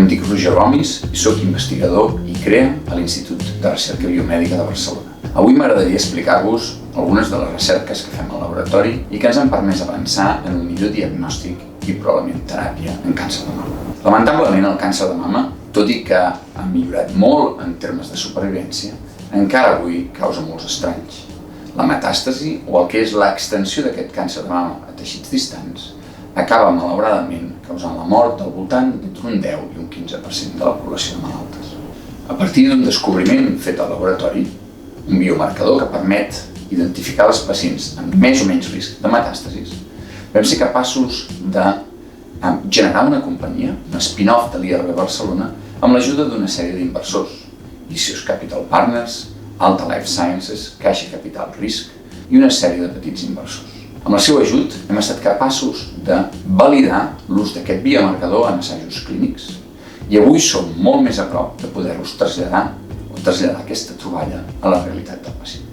Em dic Roger Gomis i soc investigador i CREA a l'Institut de Recerca Biomèdica de Barcelona. Avui m'agradaria explicar-vos algunes de les recerques que fem al laboratori i que ens han permès avançar en un millor diagnòstic i probablement teràpia en càncer de mama. Lamentablement, el càncer de mama, tot i que ha millorat molt en termes de supervivència, encara avui causa molts estralls. La metàstasi, o el que és l'extensió d'aquest càncer de mama a teixits distants, acaba malauradament causant la mort del voltant d'entre un 10 i un 15% de la població de malaltes. A partir d'un descobriment fet al laboratori, un biomarcador que permet identificar els pacients amb més o menys risc de metàstasis, vam ser capaços de generar una companyia, un spin-off de l'IRB Barcelona, amb l'ajuda d'una sèrie d'inversors, Vicious Capital Partners, Alta Life Sciences, Caixa Capital Risc i una sèrie de petits inversors. Amb el seu ajut hem estat capaços de validar l'ús d'aquest biomarcador en assajos clínics i avui som molt més a prop de poder-los traslladar aquesta troballa a la realitat del pacient.